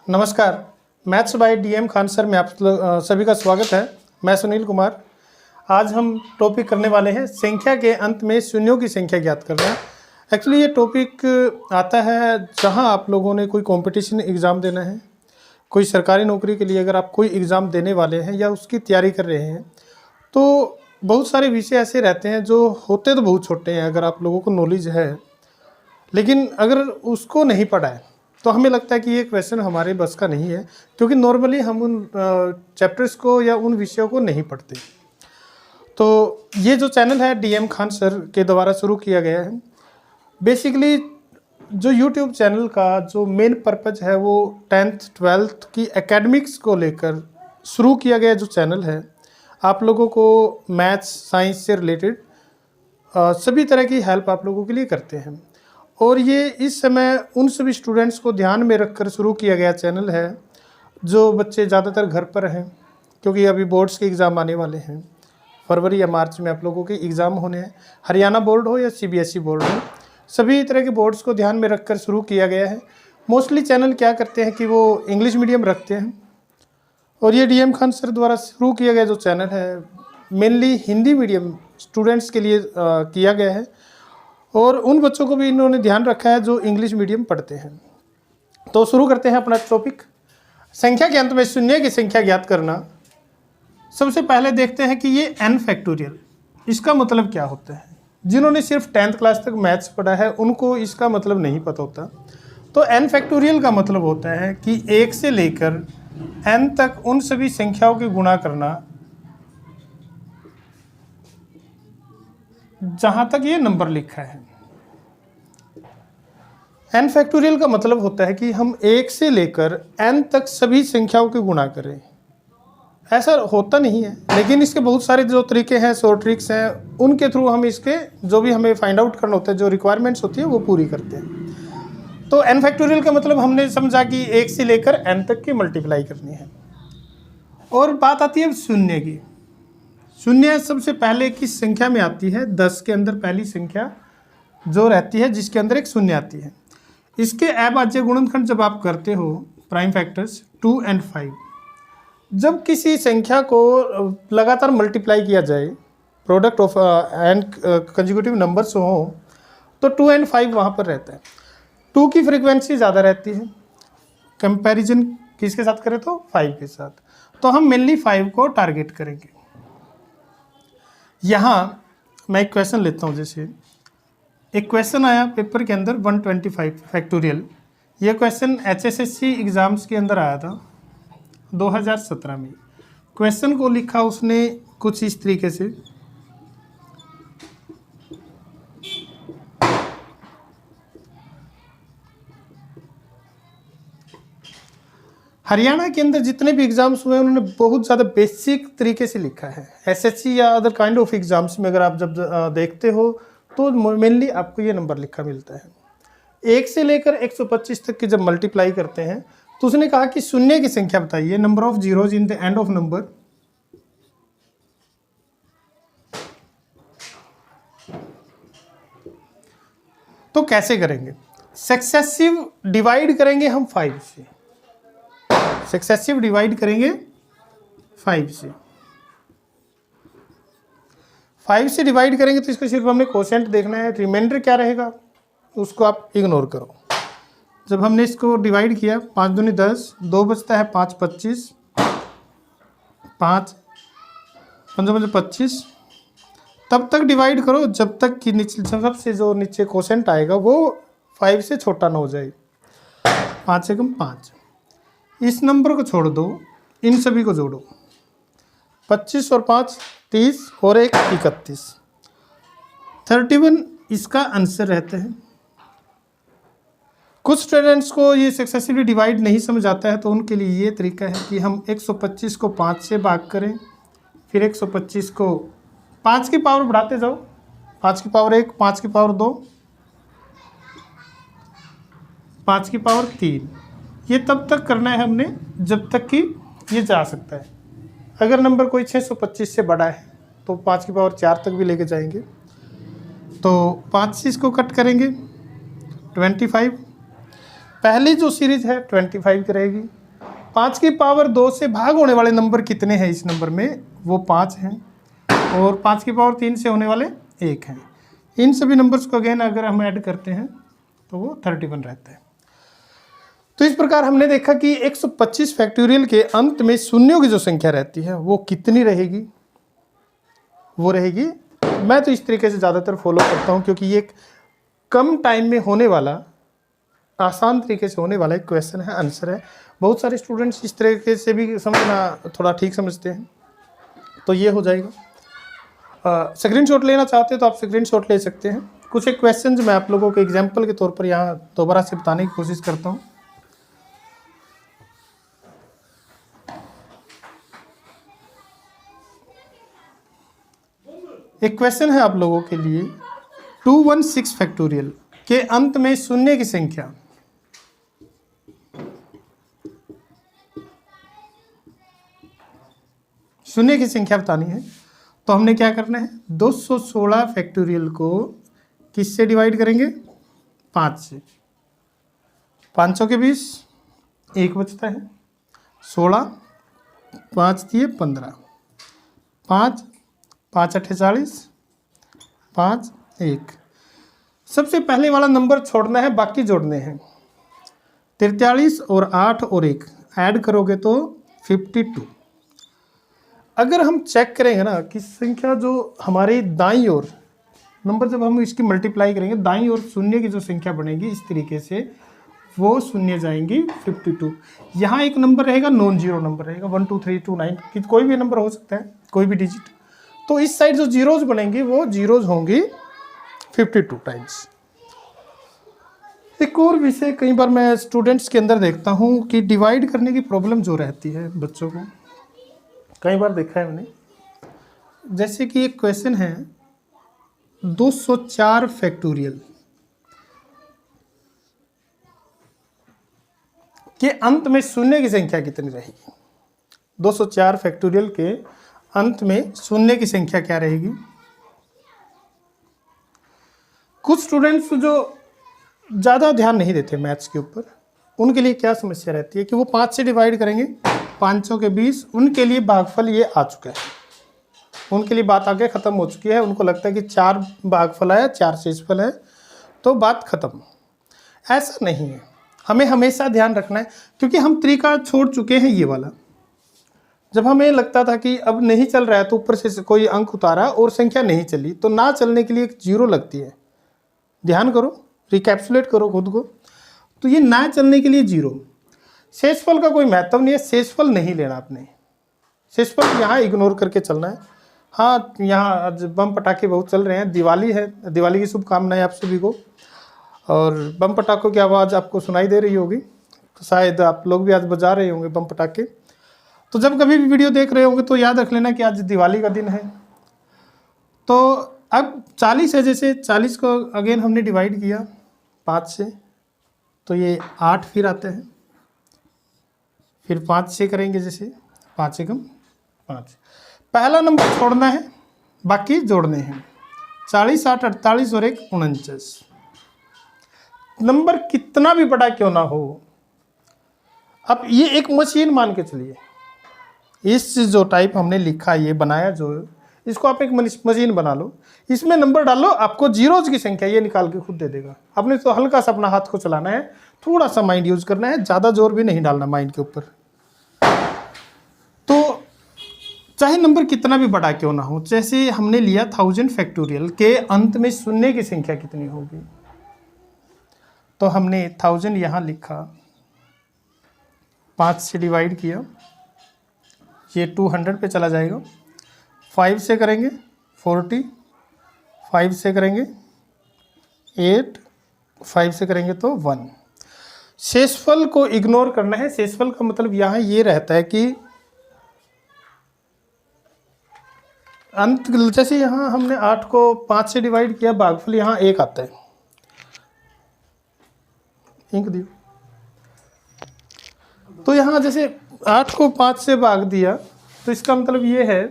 नमस्कार। Maths by DM Khan sir में आप सभी का स्वागत है। मैं सुनील कुमार। आज हम टॉपिक करने वाले हैं संख्या के अंत में शून्यों की संख्या ज्ञात करना। एक्चुअली ये टॉपिक आता है जहां आप लोगों ने कोई कंपटीशन एग्ज़ाम देना है, कोई सरकारी नौकरी के लिए अगर आप कोई एग्ज़ाम देने वाले हैं या उसकी तैयारी कर रहे हैं, तो बहुत सारे विषय ऐसे रहते हैं जो होते तो बहुत छोटे हैं, अगर आप लोगों को नॉलेज है, लेकिन अगर उसको नहीं पढ़ा है तो हमें लगता है कि ये क्वेश्चन हमारे बस का नहीं है, क्योंकि नॉर्मली हम उन चैप्टर्स को या उन विषयों को नहीं पढ़ते। तो ये जो चैनल है डीएम खान सर के द्वारा शुरू किया गया है। बेसिकली जो यूट्यूब चैनल का जो मेन पर्पज़ है वो 10th 12th की एकेडमिक्स को लेकर शुरू किया गया जो चैनल है, आप लोगों को मैथ्स साइंस से रिलेटेड सभी तरह की हेल्प आप लोगों के लिए करते हैं। और ये इस समय उन सभी स्टूडेंट्स को ध्यान में रखकर शुरू किया गया चैनल है जो बच्चे ज़्यादातर घर पर हैं, क्योंकि अभी बोर्ड्स के एग्ज़ाम आने वाले हैं। फरवरी या मार्च में आप लोगों के एग्ज़ाम होने हैं, हरियाणा बोर्ड हो या सीबीएसई बोर्ड हो, सभी तरह के बोर्ड्स को ध्यान में रखकर शुरू किया गया है। मोस्टली चैनल क्या करते हैं कि वो इंग्लिश मीडियम रखते हैं, और ये डीएम खान सर द्वारा शुरू किया गया जो चैनल है मेनली हिंदी मीडियम स्टूडेंट्स के लिए किया गया है, और उन बच्चों को भी इन्होंने ध्यान रखा है जो इंग्लिश मीडियम पढ़ते हैं। तो शुरू करते हैं अपना टॉपिक, संख्या के अंत में शून्य की संख्या ज्ञात करना। सबसे पहले देखते हैं कि ये n फैक्टोरियल, इसका मतलब क्या होता है। जिन्होंने सिर्फ 10th क्लास तक मैथ्स पढ़ा है उनको इसका मतलब नहीं पता होता। तो n फैक्टोरियल का मतलब होता है कि 1 से लेकर n तक उन सभी संख्याओं के गुणा करना जहां तक ये नंबर लिखा है। n फैक्टोरियल का मतलब होता है कि हम 1 से लेकर n तक सभी संख्याओं के गुणा करें। ऐसा होता नहीं है, लेकिन इसके बहुत सारे जो तरीके हैं, शॉर्ट ट्रिक्स हैं, उनके थ्रू हम इसके जो भी हमें फाइंड आउट करना होता है, जो रिक्वायरमेंट्स होती है वो पूरी करते हैं। तो n फैक्टोरियल का मतलब हमने समझा कि 1 से लेकर n तक की मल्टीप्लाई करनी है। और बात आती है शून्य की। शून्य सबसे पहले किस संख्या में आती है? 10 के अंदर पहली संख्या जो रहती है जिसके अंदर एक शून्य आती है। इसके अभाज्य गुणनखंड जब आप करते हो, प्राइम फैक्टर्स 2 और 5, जब किसी संख्या को लगातार मल्टीप्लाई किया जाए, product of n consecutive numbers हो, तो 2 और 5 वहाँ पर रहता है। 2 की फ्रीक्वेंसी ज़्यादा रहती है, कंपैरिजन किसके साथ करें तो 5 के साथ। तो हम मेनली 5 को टारगेट करेंगे। यहाँ मैं एक क्वेश्चन लेता हूँ, जैसे एक क्वेश्चन आया पेपर के अंदर 125 फैक्टोरियल। यह क्वेश्चन HSSC एग्ज़ाम्स के अंदर आया था 2017 में। क्वेश्चन को लिखा उसने कुछ इस तरीके से, हरियाणा के अंदर जितने भी एग्जाम्स हुए उन्होंने बहुत ज़्यादा बेसिक तरीके से लिखा है। SSC या अदर काइंड ऑफ एग्जाम्स में अगर आप जब देखते हो तो मेनली आपको ये नंबर लिखा मिलता है। 1 से लेकर 125 तक की जब मल्टीप्लाई करते हैं तो उसने कहा कि शून्य की संख्या बताइए, number of zeros in the end of number. तो कैसे करेंगे? सक्सेसिव डिवाइड करेंगे हम 5 से, सक्सेसिव डिवाइड करेंगे 5 से। 5 से डिवाइड करेंगे तो इसको सिर्फ हमने कोशेंट देखना है, रिमाइंडर क्या रहेगा उसको आप इग्नोर करो। जब हमने इसको डिवाइड किया, 5 दूनी 10, 2 बचता है 5 25, 5 5 25, तब तक डिवाइड करो जब तक कि नीचे सबसे जो नीचे कोशेंट आएगा वो 5 से छोटा ना हो जाए। 5 से कम 5, इस नंबर को छोड़ दो, इन सभी को जोड़ो। 25 और 5 30 और 1 31, 31 इसका आंसर रहता है। कुछ स्टूडेंट्स को ये सक्सेसिवली डिवाइड नहीं समझ आता है, तो उनके लिए ये तरीका है कि हम 125 को 5 से भाग करें, फिर 125 को 5 की पावर बढ़ाते जाओ, 5 की पावर 1, 5 की पावर 2, 5 की पावर 3। ये तब तक करना है हमने जब तक कि ये जा सकता है। अगर नंबर कोई 625 से बड़ा है तो 5 की पावर 4 तक भी लेके जाएंगे। तो 5 से इसको कट करेंगे 25, पहली जो सीरीज है 25 की रहेगी। 5 की पावर 2 से भाग होने वाले नंबर कितने हैं इस नंबर में, वो 5 हैं, और 5 की पावर 3 से होने वाले 1 हैं। इन सभी नंबर्स को अगेन अगर हम ऐड करते हैं तो वो 31 रहता है। तो इस प्रकार हमने देखा कि 125 फैक्टोरियल के अंत में शून्यों की जो संख्या रहती है वो कितनी रहेगी, वो रहेगी, मैं तो इस तरीके से ज़्यादातर फॉलो करता हूँ क्योंकि ये एक कम टाइम में होने वाला, आसान तरीके से होने वाला एक क्वेश्चन है, आंसर है। बहुत सारे स्टूडेंट्स इस तरीके से भी समझना थोड़ा ठीक समझते हैं। तो ये हो जाएगा। स्क्रीनशॉट लेना चाहते हो तो आप स्क्रीनशॉट ले सकते हैं। कुछ एक क्वेश्चन मैं आप लोगों को एग्जाम्पल के तौर पर यहाँ दोबारा से बताने की कोशिश करता हूँ। एक क्वेश्चन है आप लोगों के लिए, 216 फैक्टोरियल के अंत में शून्य की संख्या, शून्य की संख्या बतानी है। तो हमने क्या करना है, 216 फैक्टोरियल को किससे डिवाइड करेंगे, 5 से। 500 के 20, 1 बचता है, 16, 5 दिए 15, 5 5 8 40, 5 1। सबसे पहले वाला नंबर छोड़ना है, बाकी जोड़ने हैं। 43 और 8 और 1 ऐड करोगे तो 52। अगर हम चेक करेंगे ना कि संख्या जो हमारी दाईं ओर नंबर, जब हम इसकी मल्टीप्लाई करेंगे दाईं ओर शून्य की जो संख्या बनेगी इस तरीके से, वो शून्य जाएंगी 52। यहाँ एक नंबर रहेगा, नॉन जीरो नंबर रहेगा, 1 2 3 2 9 कि कोई भी नंबर हो सकता है, कोई भी डिजिट। तो इस साइड जो जीरोज बनेंगी वो जीरोज होंगी 52 टाइम्स। एक और विषय कई बार मैं स्टूडेंट्स के अंदर देखता हूँ कि डिवाइड करने की प्रॉब्लम जो रहती है बच्चों को, कई बार देखा है मैंने। जैसे कि एक क्वेश्चन है 204 फैक्टोरियल के अंत में शून्य की संख्या कितनी रहेगी। 204 फैक्टोरियल के अंत में शून्य की संख्या क्या रहेगी। कुछ स्टूडेंट्स जो ज़्यादा ध्यान नहीं देते मैथ्स के ऊपर, उनके लिए क्या समस्या रहती है कि वो 5 से डिवाइड करेंगे, 500 के 20, उनके लिए भागफल ये आ चुका है, उनके लिए बात आगे ख़त्म हो चुकी है। उनको लगता है कि 4 भागफल है, 4 शेषफल है, तो बात ख़त्म। ऐसा नहीं है, हमें हमेशा ध्यान रखना है, क्योंकि हम तरीका छोड़ चुके हैं ये वाला। जब हमें लगता था कि अब नहीं चल रहा है तो ऊपर से कोई अंक उतारा और संख्या नहीं चली, तो ना चलने के लिए एक जीरो लगती है। ध्यान करो, रिकैप्सुलेट करो खुद को। तो ये ना चलने के लिए जीरो। शेषफल का कोई महत्व नहीं है, शेषफल नहीं लेना आपने, शेषफल यहाँ इग्नोर करके चलना है। हाँ, यहाँ आज बम पटाखे बहुत चल रहे हैं, दिवाली है, दिवाली की शुभकामनाएं आप सभी को। और बम पटाखों की आवाज़ आपको सुनाई दे रही होगी, तो शायद आप लोग भी आज बजा रहे होंगे बम पटाखे। तो जब कभी भी वीडियो देख रहे होंगे तो याद रख लेना कि आज दिवाली का दिन है। तो अब 40 है, जैसे 40 को अगेन हमने डिवाइड किया 5 से, तो ये 8 फिर आते हैं। फिर 5 से करेंगे, जैसे 5 से कम 5। पहला नंबर छोड़ना है, बाकी जोड़ने हैं। 40 8 48 और 1 49। नंबर कितना भी बड़ा क्यों ना हो, अब ये एक मशीन मान के चलिए, इस जो टाइप हमने लिखा, ये बनाया जो, इसको आप एक मशीन बना लो, इसमें नंबर डालो, आपको जीरोज की संख्या ये निकाल के खुद दे देगा। आपने तो हल्का सा अपना हाथ को चलाना है, थोड़ा सा माइंड यूज करना है, ज़्यादा जोर भी नहीं डालना माइंड के ऊपर। तो चाहे नंबर कितना भी बड़ा क्यों ना हो, जैसे हमने लिया 1000 फैक्टोरियल के अंत में शून्य की संख्या कितनी होगी, तो हमने 1000 यहाँ लिखा, 5 से डिवाइड किया, ये 200 पे चला जाएगा। 5 से करेंगे 40, 5 से करेंगे 8, 5 से करेंगे तो 1। शेषफल को इग्नोर करना है। शेषफल का मतलब यहाँ ये रहता है कि अंत, जैसे यहाँ हमने 8 को 5 से डिवाइड किया, भागफल यहाँ 1 आता है। इंक दियो। तो यहाँ जैसे 8 को 5 से भाग दिया, तो इसका मतलब ये है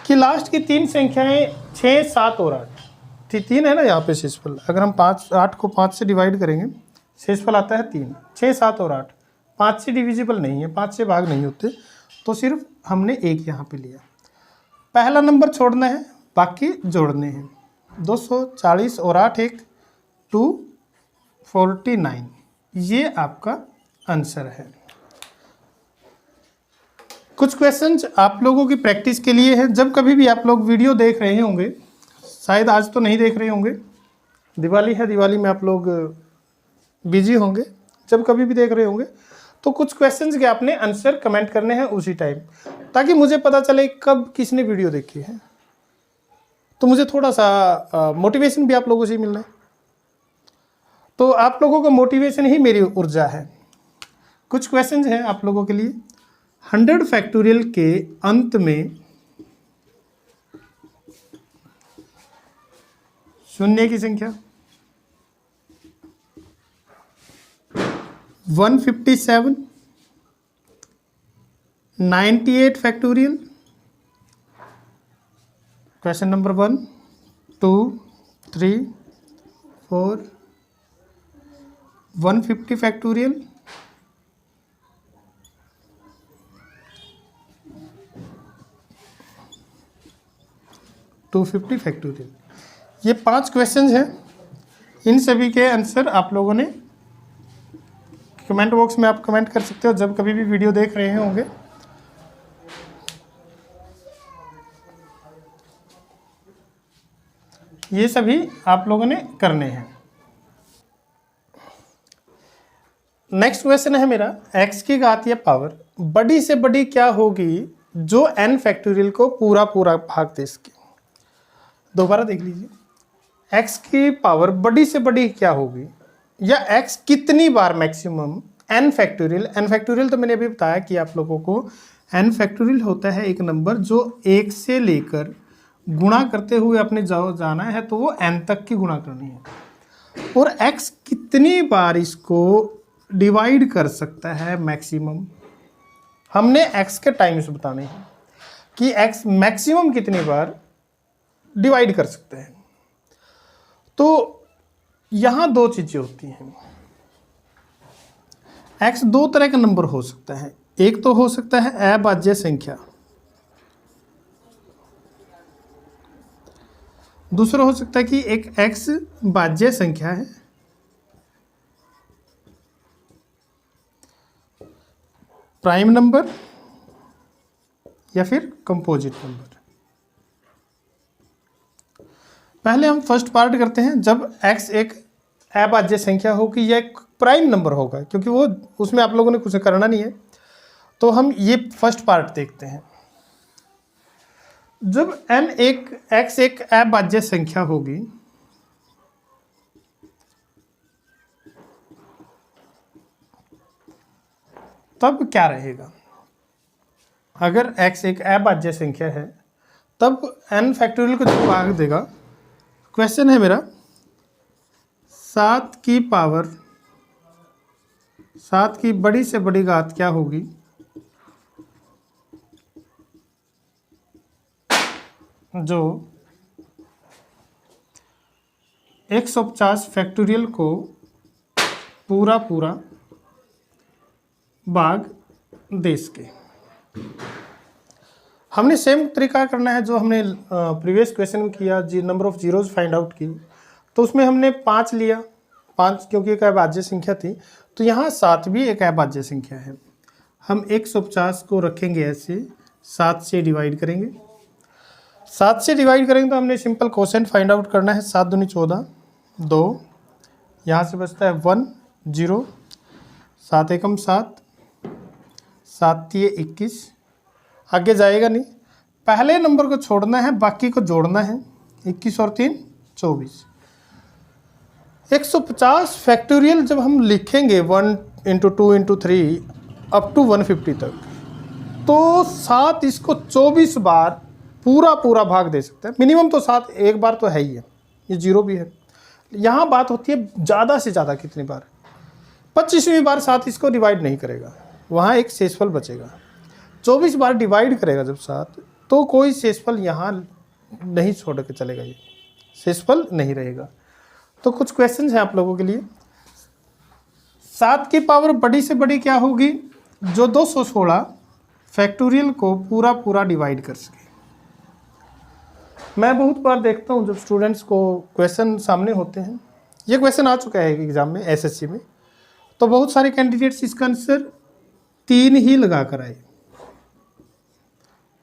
कि लास्ट की 3 संख्याएं 6 7 और 8 3 है ना यहाँ पे शेषफल। अगर हम 8 को 5 से डिवाइड करेंगे, शेषफल आता है 3, 6, 7 और 8, 5 से डिविजिबल नहीं है, 5 से भाग नहीं होते, तो सिर्फ हमने एक यहाँ पे लिया। पहला नंबर छोड़ना है, बाकी जोड़ने हैं। 240 और 8 एक 249, ये आपका आंसर है। कुछ क्वेश्चंस आप लोगों की प्रैक्टिस के लिए है। जब कभी भी आप लोग वीडियो देख रहे होंगे, शायद आज तो नहीं देख रहे होंगे, दिवाली है, दिवाली में आप लोग बिजी होंगे, जब कभी भी देख रहे होंगे तो कुछ क्वेश्चंस के आपने आंसर कमेंट करने हैं उसी टाइम, ताकि मुझे पता चले कब किसने वीडियो देखी है, तो मुझे थोड़ा सा मोटिवेशन भी आप लोगों से मिलना है। तो आप लोगों का मोटिवेशन ही मेरी ऊर्जा है। कुछ क्वेश्चंस हैं आप लोगों के लिए। 100 फैक्टोरियल के अंत में शून्य की संख्या 157, 98 factorial. Question number 1, 2, 3, 4, 150 factorial, 250 factorial. ये 5 क्वेश्चंस हैं। इन सभी के आंसर आप लोगों ने कमेंट बॉक्स में आप कमेंट कर सकते हो जब कभी भी वीडियो देख रहे होंगे। ये सभी आप लोगों ने करने हैं। नेक्स्ट क्वेश्चन है मेरा, x की घात या पावर बड़ी से बड़ी क्या होगी जो n फैक्टोरियल को पूरा पूरा भाग दे सके। दोबारा देख लीजिए, x की पावर बड़ी से बड़ी क्या होगी, या x कितनी बार मैक्सिमम n फैक्टोरियल तो मैंने अभी बताया कि आप लोगों को n फैक्टोरियल होता है एक नंबर जो 1 से लेकर गुणा करते हुए अपने जाना है, तो वो n तक की गुणा करनी है। और x कितनी बार इसको डिवाइड कर सकता है मैक्सिमम, हमने x के टाइम्स बताने हैं कि x मैक्सिमम कितनी बार डिवाइड कर सकते हैं। तो यहाँ 2 चीज़ें होती हैं। x 2 तरह का नंबर हो सकता है। एक तो हो सकता है अभाज्य संख्या, दूसरा हो सकता है कि एक x भाज्य संख्या है, प्राइम नंबर या फिर कंपोजिट नंबर। पहले हम फर्स्ट पार्ट करते हैं। जब x एक अभाज्य संख्या होगी या एक प्राइम नंबर होगा, क्योंकि वो उसमें आप लोगों ने कुछ करना नहीं है, तो हम ये फर्स्ट पार्ट देखते हैं। जब x एक अभाज्य संख्या होगी, तब क्या रहेगा। अगर x एक अभाज्य संख्या है तब n फैक्टोरियल को जो भाग देगा, क्वेश्चन है मेरा 7 की पावर 7 की बड़ी से बड़ी घात क्या होगी जो 150 फैक्टोरियल को पूरा पूरा भाग दे सके। हमने सेम तरीका करना है जो हमने प्रीवियस क्वेश्चन में किया, जी number of zeros find out की, तो उसमें हमने 5 लिया, 5 क्योंकि एक अभाज्य संख्या थी, तो यहाँ 7 भी एक अभाज्य संख्या है। हम 150 को रखेंगे ऐसे, 7 से डिवाइड करेंगे। 7 से डिवाइड करेंगे तो हमने सिंपल कोसेंट फाइंड आउट करना है। 7 दूनी 14, 2, यहाँ से बचता है 1, 0, 7 एकम 7, 7 तिये 21, आगे जाएगा नहीं। पहले नंबर को छोड़ना है, बाकी को जोड़ना है। 21 और 3 24। 150 फैक्टोरियल जब हम लिखेंगे 1 × 2 × 3 अप टू 150 तक, तो 7 इसको 24 बार पूरा पूरा भाग दे सकते हैं। मिनिमम तो 7 एक बार तो है ही है, ये 0 भी है। यहाँ बात होती है ज़्यादा से ज़्यादा कितनी बार। 25वीं बार 7 इसको डिवाइड नहीं करेगा, वहाँ एक शेषफल बचेगा। 24 बार डिवाइड करेगा जब 7, तो कोई शेषफल यहाँ नहीं छोड़ के चलेगा, ये शेषफल नहीं रहेगा। तो कुछ क्वेश्चंस हैं आप लोगों के लिए। 7 की पावर बड़ी से बड़ी क्या होगी, जो 216 फैक्टोरियल को पूरा पूरा डिवाइड कर सके। मैं बहुत बार देखता हूँ जब स्टूडेंट्स को क्वेश्चन सामने होते हैं, ये क्वेश्चन आ चुका है एग्जाम में एसएससी में, तो बहुत सारे कैंडिडेट्स इसका आंसर 3 ही लगा कर आए,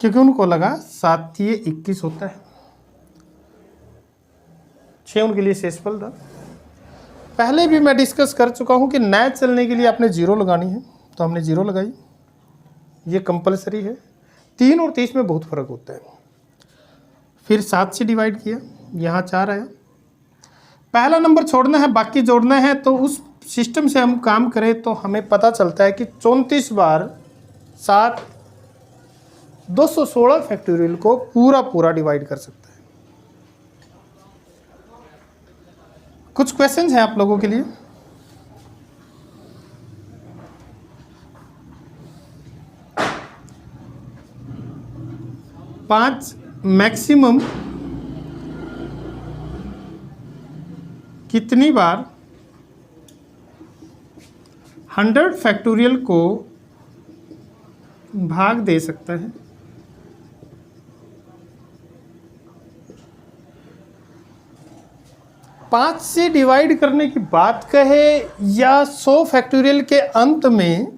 क्योंकि उनको लगा 7 3 21 होता है, 6 उनके लिए शेषफल था। पहले भी मैं डिस्कस कर चुका हूँ कि नए चलने के लिए आपने 0 लगानी है, तो हमने 0 लगाई, ये कंपलसरी है। 3 और 30 में बहुत फर्क होता है। फिर 7 से डिवाइड किया, यहाँ 4 आया। पहला नंबर छोड़ना है, बाकी जोड़ना है, तो उस सिस्टम से हम काम करें तो हमें पता चलता है कि 34 बार 7 216 फैक्टोरियल को पूरा पूरा डिवाइड कर सकता है। कुछ क्वेश्चंस हैं आप लोगों के लिए। पांच मैक्सिमम कितनी बार 100 फैक्टोरियल को भाग दे सकता है। 5 से डिवाइड करने की बात कहे या 100 फैक्टोरियल के अंत में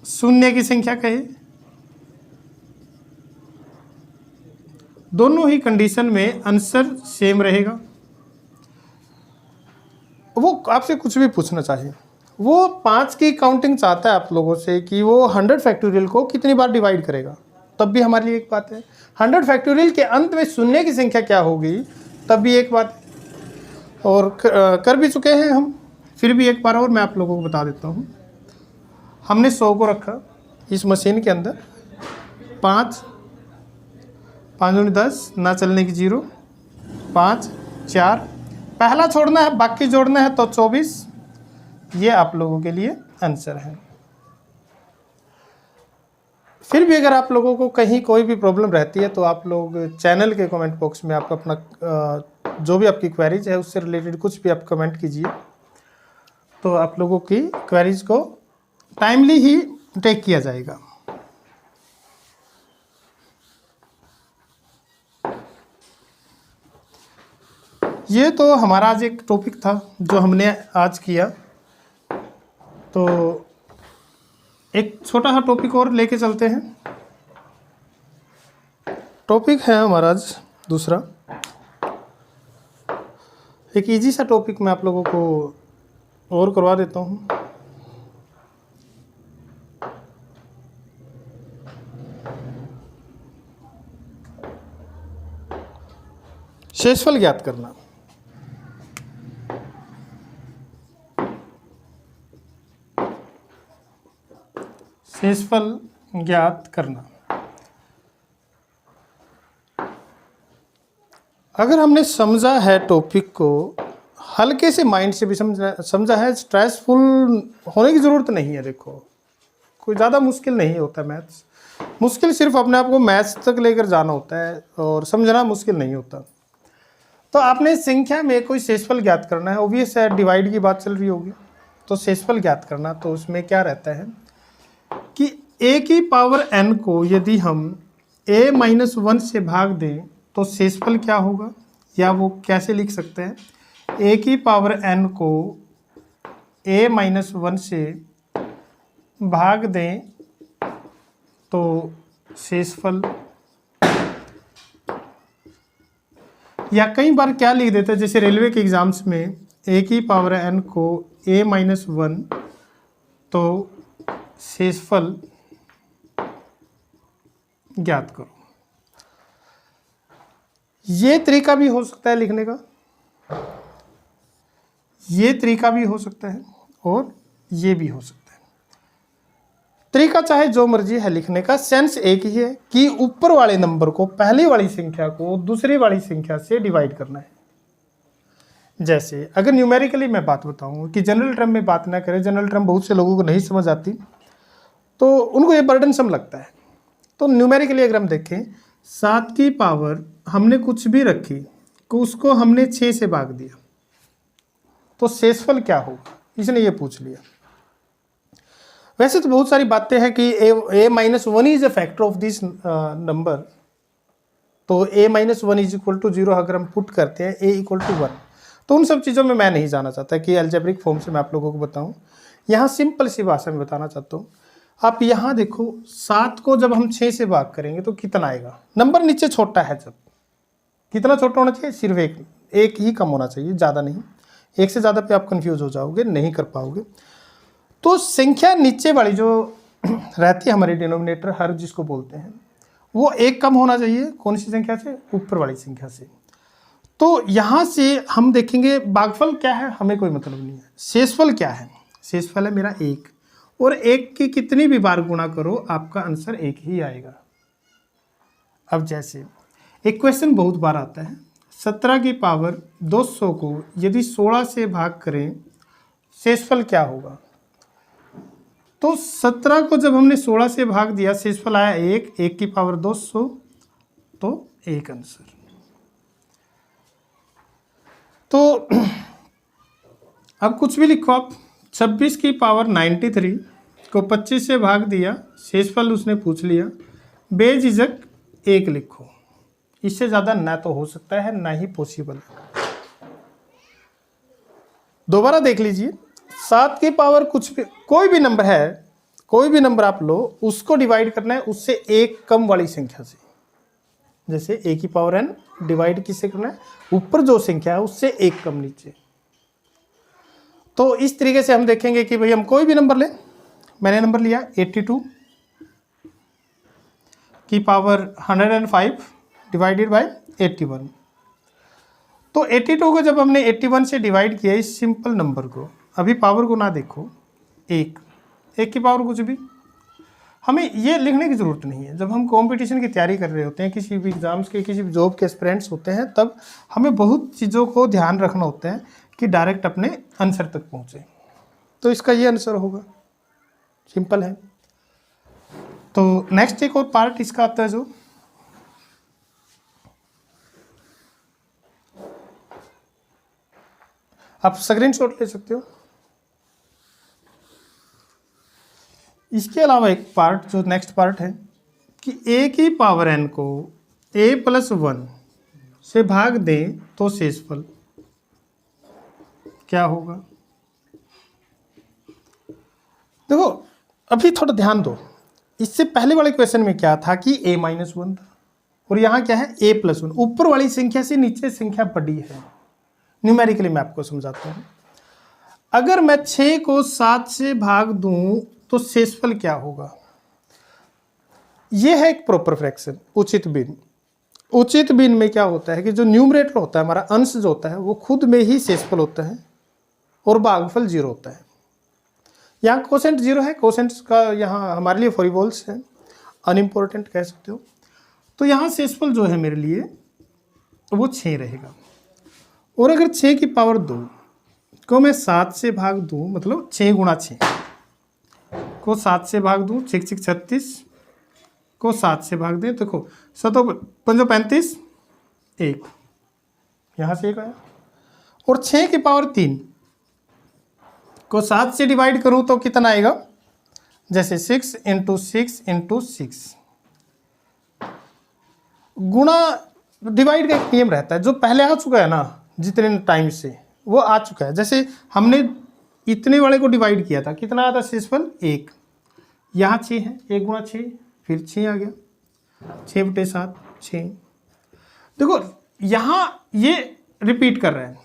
शून्य की संख्या कहे, दोनों ही कंडीशन में आंसर सेम रहेगा। वो आपसे कुछ भी पूछना चाहिए, वो 5 की काउंटिंग चाहता है आप लोगों से कि वो 100 फैक्टोरियल को कितनी बार डिवाइड करेगा, तब भी हमारे लिए एक बात है। 100 फैक्टोरियल के अंत में शून्य की संख्या क्या होगी, तब भी एक बात है। और कर भी चुके हैं हम, फिर भी एक बार और मैं आप लोगों को बता देता हूँ। हमने 100 को रखा इस मशीन के अंदर, 5 5 दूनी 10, ना चलने की 0, 5 4, पहला छोड़ना है बाकी जोड़ना है तो 24। ये आप लोगों के लिए आंसर है। फिर भी अगर आप लोगों को कहीं कोई भी प्रॉब्लम रहती है तो आप लोग चैनल के कमेंट बॉक्स में आप अपना जो भी आपकी क्वेरीज है उससे रिलेटेड कुछ भी आप कमेंट कीजिए, तो आप लोगों की क्वेरीज को टाइमली ही टेक किया जाएगा। ये तो हमारा आज एक टॉपिक था जो हमने आज किया, तो एक छोटा सा टॉपिक और लेके चलते हैं। टॉपिक है हमारा आज दूसरा, एक इजी सा टॉपिक मैं आप लोगों को और करवा देता हूँ। शेषफल ज्ञात करना। शेषफल ज्ञात करना। अगर हमने समझा है टॉपिक को, हल्के से माइंड से भी समझा है, स्ट्रेसफुल होने की ज़रूरत नहीं है। देखो, कोई ज़्यादा मुश्किल नहीं होता मैथ्स। मुश्किल सिर्फ अपने आप को मैथ्स तक लेकर जाना होता है और समझना मुश्किल नहीं होता। तो आपने संख्या में कोई शेषफल ज्ञात करना है, ऑब्वियस है डिवाइड की बात चल रही होगी, तो शेषफल ज्ञात करना, तो उसमें क्या रहता है कि a की पावर n को यदि हम a-1 से भाग दें तो शेषफल क्या होगा, या वो कैसे लिख सकते हैं। a की पावर n को a-1 से भाग दें तो शेषफल, या कई बार क्या लिख देते हैं, जैसे रेलवे के एग्जाम्स में a की पावर n को a-1 तो शेषफल ज्ञात करो। ये तरीका भी हो सकता है लिखने का, ये तरीका भी हो सकता है और ये भी हो सकता है। तरीका चाहे जो मर्जी है लिखने का, सेंस एक ही है कि ऊपर वाले नंबर को, पहली वाली संख्या को दूसरी वाली संख्या से डिवाइड करना है। जैसे अगर न्यूमेरिकली मैं बात बताऊं कि जनरल टर्म में बात ना करें, जनरल टर्म बहुत से लोगों को नहीं समझ आती, तो उनको ये बर्डनसम लगता है। तो न्यूमेरिकली अगर हम देखें, 7 की पावर हमने कुछ भी रखी, तो उसको हमने 6 से भाग दिया, तो शेषफल क्या होगा, इसने ये पूछ लिया। वैसे तो बहुत सारी बातें हैं कि a minus one is a factor of this number, तो a minus one is equal to 0 अगर हम पुट करते हैं a इक्वल टू 1, तो उन सब चीज़ों में मैं नहीं जाना चाहता कि अलजेब्रिक फॉर्म से मैं आप लोगों को बताऊं। यहाँ सिंपल सी भाषा में बताना चाहता हूँ। आप यहाँ देखो 7 को जब हम 6 से भाग करेंगे तो कितना आएगा, नंबर नीचे छोटा है, जब कितना छोटा होना चाहिए, सिर्फ एक ही कम होना चाहिए, ज़्यादा नहीं। एक से ज़्यादा पे आप कंफ्यूज हो जाओगे, नहीं कर पाओगे। तो संख्या नीचे वाली जो रहती है हमारी डिनोमिनेटर हर जिसको बोलते हैं, वो एक कम होना चाहिए कौन सी संख्या से, ऊपर वाली संख्या से। तो यहाँ से हम देखेंगे भागफल क्या है हमें कोई मतलब नहीं है, शेषफल क्या है, शेषफल है मेरा 1, और 1 की कितनी भी बार गुणा करो आपका आंसर 1 ही आएगा। अब जैसे एक क्वेश्चन बहुत बार आता है, 17 की पावर 200 को यदि 16 से भाग करें शेषफल क्या होगा। तो 17 को जब हमने 16 से भाग दिया शेषफल आया 1, 1 की पावर 200, तो 1 आंसर। तो अब कुछ भी लिखो आप, 26 की पावर 93 को 25 से भाग दिया, शेषफल उसने पूछ लिया, बेझिझक 1 लिखो। इससे ज़्यादा ना तो हो सकता है ना ही पॉसिबल है। दोबारा देख लीजिए, 7 की पावर कुछ भी, कोई भी नंबर है, कोई भी नंबर आप लो, उसको डिवाइड करना है उससे एक कम वाली संख्या से। जैसे a की पावर n डिवाइड किससे करना है, ऊपर जो संख्या है उससे एक कम नीचे। तो इस तरीके से हम देखेंगे कि भाई हम कोई भी नंबर लें, मैंने नंबर लिया 82 की पावर 105 डिवाइडेड बाय 81। तो 82 को जब हमने 81 से डिवाइड किया इस सिंपल नंबर को, अभी पावर को ना देखो, एक की पावर कुछ भी, हमें ये लिखने की ज़रूरत नहीं है। जब हम कंपटीशन की तैयारी कर रहे होते हैं, किसी भी एग्जाम्स के, किसी भी जॉब के एस्पिरेंट्स होते हैं, तब हमें बहुत चीज़ों को ध्यान रखना होता है कि डायरेक्ट अपने आंसर तक पहुँचे। तो इसका ये आंसर होगा, सिंपल है। तो नेक्स्ट एक और पार्ट इसका आता है, जो आप स्क्रीनशॉट ले सकते हो। इसके अलावा एक पार्ट जो नेक्स्ट पार्ट है कि a की पावर n को a प्लस 1 से भाग दें तो शेषफल क्या होगा। देखो अभी थोड़ा ध्यान दो, इससे पहले वाले क्वेश्चन में क्या था कि a माइनस 1 था, और यहाँ क्या है a प्लस 1, ऊपर वाली संख्या से नीचे संख्या बड़ी है। न्यूमेरिकली मैं आपको समझाता हूँ। अगर मैं 6 को 7 से भाग दूं तो शेषफल क्या होगा। यह है एक प्रॉपर फ्रैक्शन, उचित भिन्न। उचित भिन्न में क्या होता है कि जो न्यूमरेटर होता है, हमारा अंश जो होता है, वो खुद में ही शेषफल होता है और भागफल 0 होता है। यहाँ कोसेंट 0 है, कोसेंट का यहाँ हमारे लिए फॉरिबॉल्स है, अनइम्पोर्टेंट कह सकते हो। तो यहाँ शेषफल जो है मेरे लिए वो 6 रहेगा। और अगर 6 की पावर 2 को मैं 7 से भाग दूँ, मतलब 6 गुणा 6 को 7 से भाग दूँ, 6 6 36 को 7 से भाग दें, देखो 7 5 35, 1 यहाँ से 1 आया। और 6 की पावर 3 को 7 से डिवाइड करूँ तो कितना आएगा, जैसे 6 इंटू 6 इंटू 6, गुणा डिवाइड का एक नियम रहता है जो पहले आ चुका है ना, जितने टाइम से वो आ चुका है। जैसे हमने इतने वाले को डिवाइड किया था, कितना आया था शेषफल 1, यहाँ 6 है, 1 गुणा 6 फिर 6 आ गया, 6 बटे 7 6। देखो यहाँ ये रिपीट कर रहे हैं,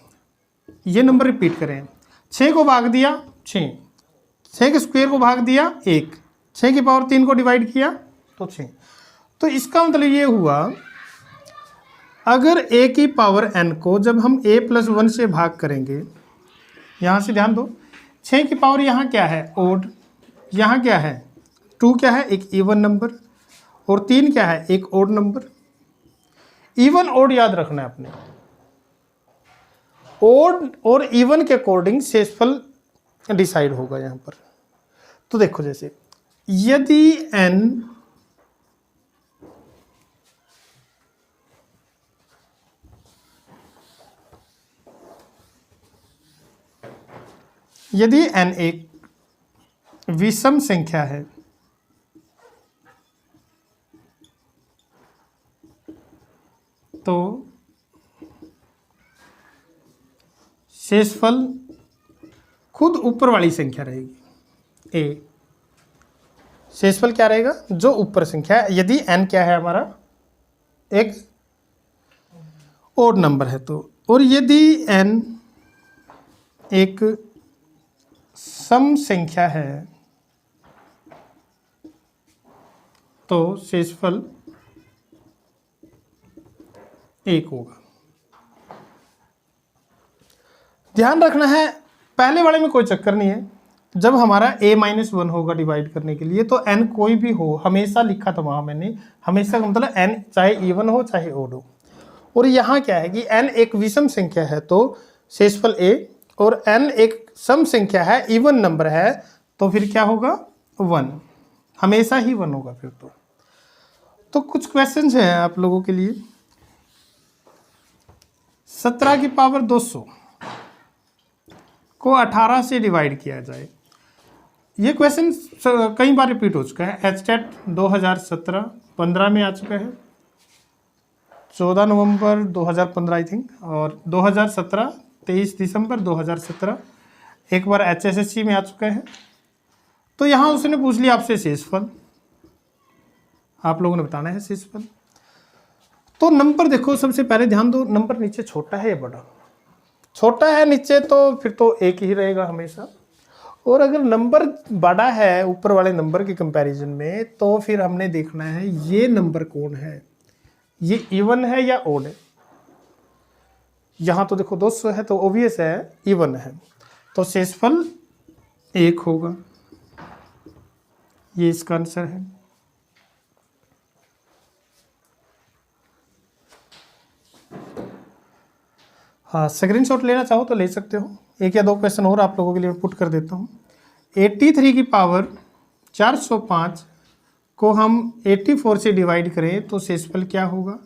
ये नंबर रिपीट कर रहे हैं। 6 को भाग दिया 6, 6 के स्क्वायर को भाग दिया 1, 6 की पावर 3 को डिवाइड किया तो 6। तो इसका मतलब ये हुआ, अगर a की पावर n को जब हम a प्लस 1 से भाग करेंगे, यहाँ से ध्यान दो, 6 की पावर यहाँ क्या है ओड, यहाँ क्या है 2 क्या है एक इवन नंबर, और 3 क्या है एक ओड नंबर। इवन ओड याद रखना है अपने, ओड और इवन के अकॉर्डिंग शेषफल डिसाइड होगा यहाँ पर। तो देखो जैसे यदि n यदि n एक विषम संख्या है तो शेषफल खुद ऊपर वाली संख्या रहेगी। ए शेषफल क्या रहेगा? जो ऊपर संख्या है। यदि n क्या है हमारा? एक ओड नंबर है तो। और यदि n एक सम संख्या है तो शेषफल 1 होगा। ध्यान रखना है, पहले वाले में कोई चक्कर नहीं है। जब हमारा a-1 होगा डिवाइड करने के लिए तो n कोई भी हो, हमेशा लिखा था वहाँ मैंने, हमेशा का मतलब n चाहे इवन हो चाहे ओड हो। और यहाँ क्या है कि n एक विषम संख्या है तो शेषफल a, और n एक सम संख्या है, इवन नंबर है, तो फिर क्या होगा? 1, हमेशा ही 1 होगा फिर तो कुछ क्वेश्चंस हैं आप लोगों के लिए। 17 की पावर 200 को 18 से डिवाइड किया जाए। ये क्वेश्चन कई बार रिपीट हो चुका है। एचटेट 2017 15 में आ चुका है, 14 नवंबर 2015 आई थिंक, और 2017 23 दिसंबर 2017 एक बार HSSC में आ चुका है। तो यहाँ उसने पूछ लिया आपसे शेषफल, आप लोगों ने बताना है शेषफल। तो नंबर देखो, सबसे पहले ध्यान दो, नंबर नीचे छोटा है या बड़ा? छोटा है नीचे तो फिर तो 1 ही रहेगा हमेशा, और अगर नंबर बड़ा है ऊपर वाले नंबर के कंपैरिजन में तो फिर हमने देखना है ये नंबर कौन है, ये इवन है या ओड है। यहाँ तो देखो 200 है तो ऑब्वियस है इवन है, तो शेषफल 1 होगा। ये इसका आंसर है। हाँ, स्क्रीनशॉट लेना चाहो तो ले सकते हो। 1 या 2 क्वेश्चन और आप लोगों के लिए पुट कर देता हूँ। 83 की पावर 405 को हम 84 से डिवाइड करें तो शेषफल क्या होगा?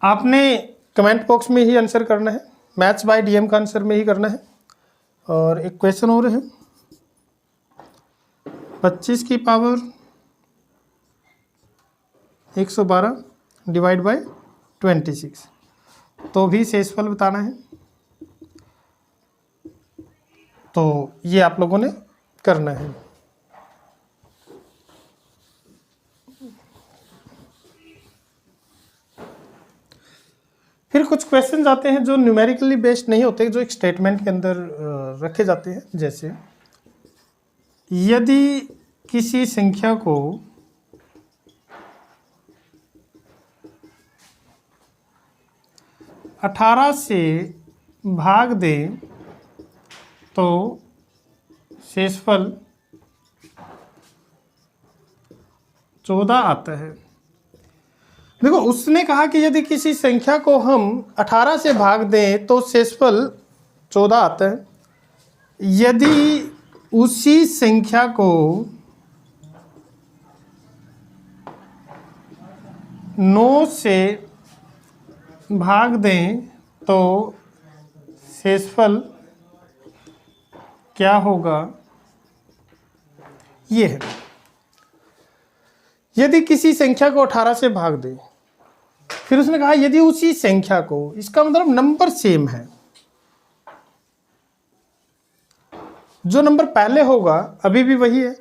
आपने कमेंट बॉक्स में ही आंसर करना है, मैथ्स बाय DM का आंसर में ही करना है। और एक क्वेश्चन और है, 25 की पावर 112 डिवाइड बाय 26, तो भी शेषफल बताना है। तो ये आप लोगों ने करना है। फिर कुछ क्वेश्चन आते हैं जो न्यूमेरिकली बेस्ड नहीं होते, जो एक स्टेटमेंट के अंदर रखे जाते हैं। जैसे यदि किसी संख्या को अठारह से भाग दें तो शेषफल 14 आता है। देखो, उसने कहा कि यदि किसी संख्या को हम 18 से भाग दें तो शेषफल 14 आता है। यदि उसी संख्या को 9 से भाग दें तो शेषफल क्या होगा? ये है, यदि किसी संख्या को 18 से भाग दें। फिर उसने कहा यदि उसी संख्या को, इसका मतलब नंबर सेम है, जो नंबर पहले होगा अभी भी वही है,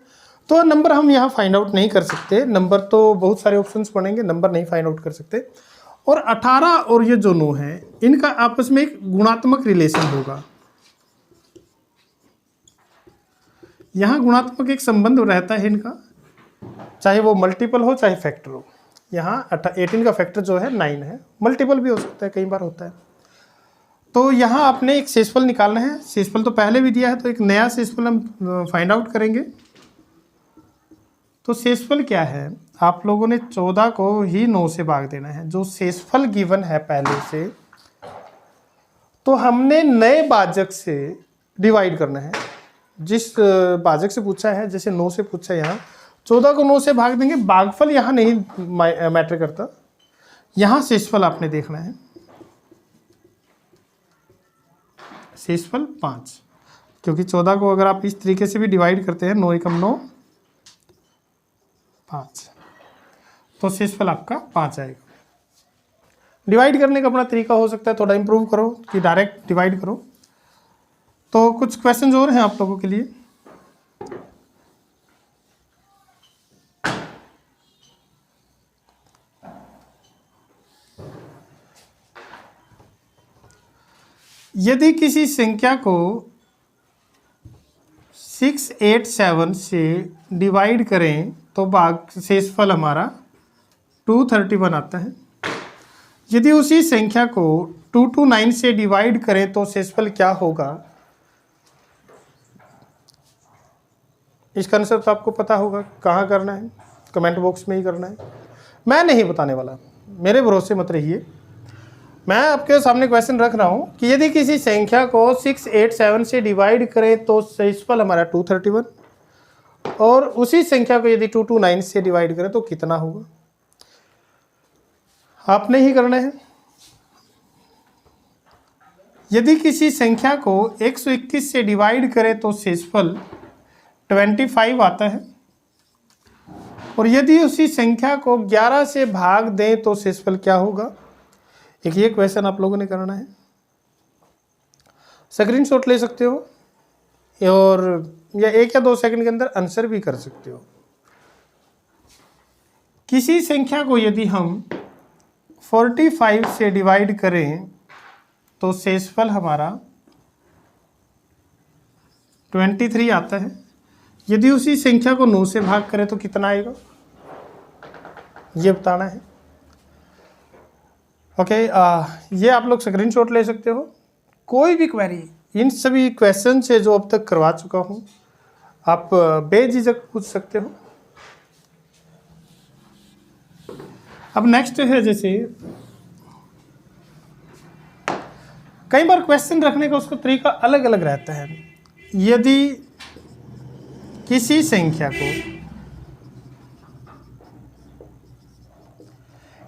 तो नंबर हम यहाँ फाइंड आउट नहीं कर सकते। नंबर तो बहुत सारे ऑप्शंस पड़ेंगे, नंबर नहीं फाइंड आउट कर सकते। और 18 और ये जो 9 है, इनका आपस में एक गुणात्मक रिलेशन होगा। यहाँ गुणात्मक एक संबंध रहता है इनका, चाहे वो मल्टीपल हो चाहे फैक्टर हो। यहाँ 18 का फैक्टर जो है 9 है, मल्टीपल भी हो सकता है, कई बार होता है। तो यहाँ आपने एक शेषफल निकालना है। शेषफल तो पहले भी दिया है, तो एक नया शेषफल हम फाइंड आउट करेंगे। तो शेषफल क्या है? आप लोगों ने 14 को ही 9 से भाग देना है, जो शेषफल गिवन है पहले से। तो हमने नए भाजक से डिवाइड करना है। जिस भाजक से पूछा है, जैसे 9 से पूछा है, यहाँ 14 को 9 से भाग देंगे। भागफल यहाँ नहीं मैटर करता, यहाँ शेषफल आपने देखना है। शेषफल 5, क्योंकि 14 को अगर आप इस तरीके से भी डिवाइड करते हैं 9 एकम 9 5, तो शेषफल आपका 5 आएगा। डिवाइड करने का अपना तरीका हो सकता है, थोड़ा इम्प्रूव करो कि डायरेक्ट डिवाइड करो। तो कुछ क्वेश्चन और हैं आप लोगों के लिए। यदि किसी संख्या को 687 से डिवाइड करें तो भाग शेषफल हमारा 231 आता है। यदि उसी संख्या को 229 से डिवाइड करें तो शेषफल क्या होगा? इसका आंसर तो आपको पता होगा, कहाँ करना है, कमेंट बॉक्स में ही करना है। मैं नहीं बताने वाला, मेरे भरोसे मत रहिए। मैं आपके सामने क्वेश्चन रख रहा हूँ कि यदि किसी संख्या को 687 से डिवाइड करें तो शेषफल हमारा 231, और उसी संख्या को यदि 229 से डिवाइड करें तो कितना होगा? आपने ही करना है। यदि किसी संख्या को 121 से डिवाइड करें तो शेषफल 25 आता है, और यदि उसी संख्या को 11 से भाग दें तो शेषफल क्या होगा? एक ये क्वेश्चन आप लोगों ने करना है। स्क्रीनशॉट ले सकते हो और या 1 या 2 सेकंड के अंदर आंसर भी कर सकते हो। किसी संख्या को यदि हम 45 से डिवाइड करें तो शेषफल हमारा 23 आता है। यदि उसी संख्या को 9 से भाग करें तो कितना आएगा, ये बताना है। ओके, ये आप लोग स्क्रीनशॉट ले सकते हो। कोई भी क्वेरी इन सभी क्वेश्चन से जो अब तक करवा चुका हूँ आप बेझिझक पूछ सकते हो। अब नेक्स्ट है, जैसे कई बार क्वेश्चन रखने का उसका तरीका अलग अलग रहता है। यदि किसी संख्या को,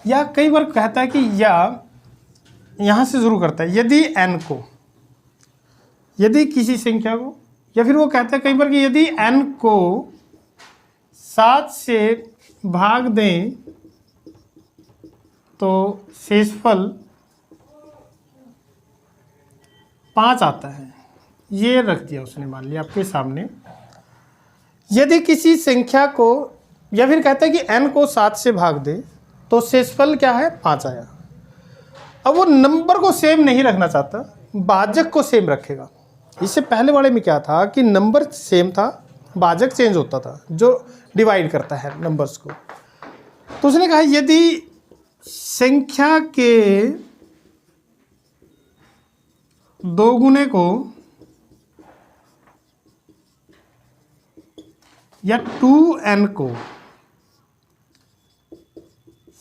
या कई बार कहता है कि या यहां से शुरू करता है, यदि n को, यदि किसी संख्या को, या फिर वो कहता है कई बार कि यदि n को 7 से भाग दें तो शेषफल 5 आता है। ये रख दिया उसने, मान लिया आपके सामने। यदि किसी संख्या को, या फिर कहता है कि n को 7 से भाग दे तो शेषफल क्या है, 5 आया। अब वो नंबर को सेम नहीं रखना चाहता, भाजक को सेम रखेगा। इससे पहले वाले में क्या था कि नंबर सेम था, भाजक चेंज होता था जो डिवाइड करता है नंबर्स को। तो उसने कहा यदि संख्या के दोगुने को या 2n को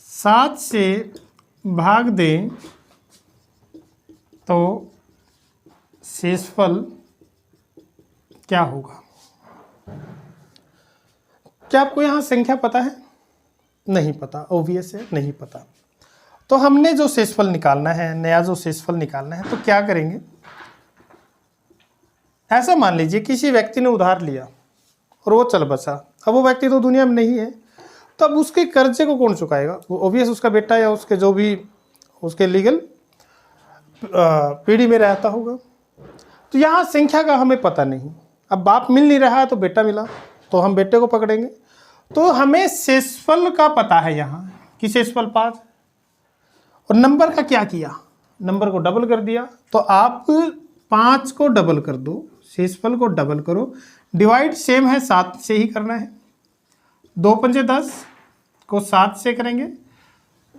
7 से भाग दें तो शेषफल क्या होगा? क्या आपको यहाँ संख्या पता है? नहीं पता, ऑब्वियस है, नहीं पता। तो हमने जो शेषफल निकालना है, नया जो शेषफल निकालना है, तो क्या करेंगे? ऐसा मान लीजिए किसी व्यक्ति ने उधार लिया और वो चल बचा। अब वो व्यक्ति तो दुनिया में नहीं है, तो अब उसके कर्जे को कौन चुकाएगा? वो ऑब्वियस उसका बेटा या उसके जो भी उसके लीगल पीढ़ी में रहता होगा। तो यहाँ संख्या का हमें पता नहीं। अब बाप मिल नहीं रहा है तो बेटा मिला, तो हम बेटे को पकड़ेंगे। तो हमें शेषफल का पता है यहाँ कि शेषफल 5, और नंबर का क्या किया, नंबर को डबल कर दिया। तो आप 5 को डबल कर दो, शेषफल को डबल करो। डिवाइड सेम है, 7 से ही करना है। 2 पंजे 10 को 7 से करेंगे।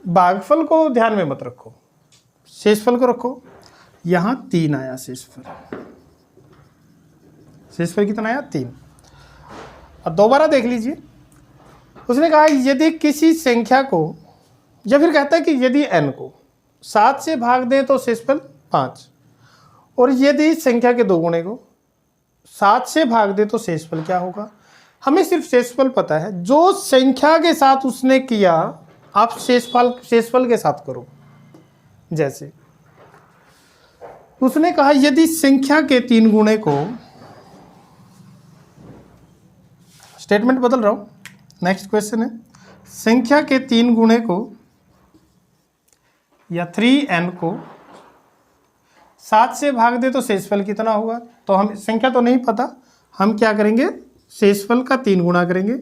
भागफल को ध्यान में मत रखो, शेषफल को रखो। यहाँ 3 आया शेषफल। शेषफल कितना आया? 3। अब दोबारा देख लीजिए, उसने कहा यदि किसी संख्या को, या फिर कहता है कि यदि n को 7 से भाग दें तो शेषफल 5, और यदि संख्या के दोगुने को 7 से भाग दे तो शेषफल क्या होगा? हमें सिर्फ शेषफल पता है। जो संख्या के साथ उसने किया आप शेषफल के साथ करो। जैसे उसने कहा यदि संख्या के 3 गुणे को, स्टेटमेंट बदल रहा हूं, नेक्स्ट क्वेश्चन है, संख्या के 3 गुणे को या 3n को 7 से भाग दे तो शेषफल कितना होगा। तो हम संख्या तो नहीं पता, हम क्या करेंगे, शेषफल का 3 गुणा करेंगे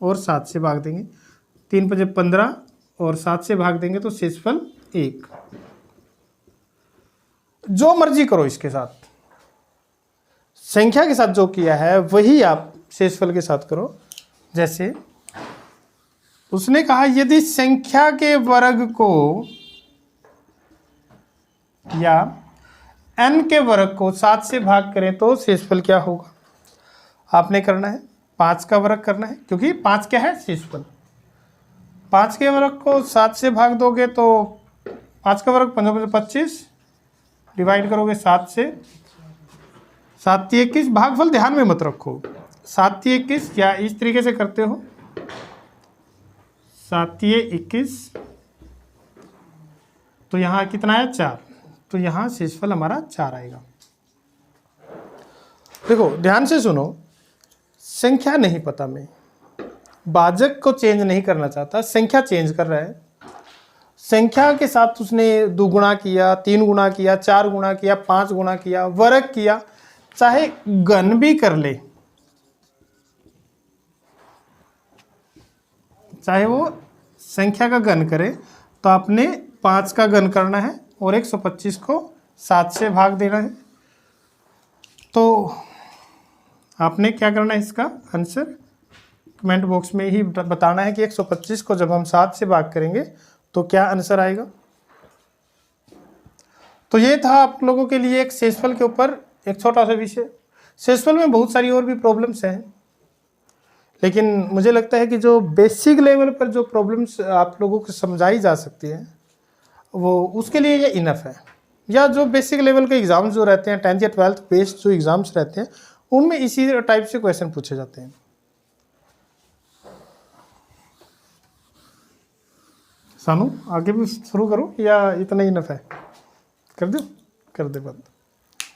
और 7 से भाग देंगे। 3 × 5 = 15 और 7 से भाग देंगे तो शेषफल 1। जो मर्जी करो इसके साथ, संख्या के साथ जो किया है वही आप शेषफल के साथ करो। जैसे उसने कहा यदि संख्या के वर्ग को या n के वर्ग को 7 से भाग करें तो शेषफल क्या होगा। आपने करना है 5 का वर्ग करना है, क्योंकि 5 क्या है, शेषफल। 5 के वर्ग को 7 से भाग दोगे तो 5 का वर्ग 5 × 25, डिवाइड करोगे 7 से, 7 × 21, भागफल ध्यान में मत रखो, 7 × 21 या इस तरीके से करते हो, 7 × 21, तो यहाँ कितना है, 4, तो यहाँ शेषफल हमारा 4 आएगा। देखो ध्यान से सुनो, संख्या नहीं पता, मैं भाजक को चेंज नहीं करना चाहता, संख्या चेंज कर रहा है। संख्या के साथ उसने 2 गुणा किया, 3 गुणा किया, 4 गुणा किया, 5 गुणा किया, वर्ग किया, चाहे घन भी कर ले, चाहे वो संख्या का घन करे, तो आपने 5 का घन करना है और 125 को 7 से भाग देना है। तो आपने क्या करना है, इसका आंसर कमेंट बॉक्स में ही बताना है कि 125 को जब हम 7 से भाग करेंगे तो क्या आंसर आएगा। तो ये था आप लोगों के लिए एक शेषफल के ऊपर एक छोटा सा विषय। शेषफल में बहुत सारी और भी प्रॉब्लम्स हैं, लेकिन मुझे लगता है कि जो बेसिक लेवल पर जो प्रॉब्लम्स आप लोगों को समझाई जा सकती है वो उसके लिए ये इनफ है। या जो बेसिक लेवल के एग्ज़ाम्स जो रहते हैं 10th या 12th बेस्ड जो एग्ज़ाम्स रहते हैं उनमें इसी टाइप से क्वेश्चन पूछे जाते हैं। सानू आगे भी शुरू करो या इतना ही इनफ है, कर दो, कर दे बंद।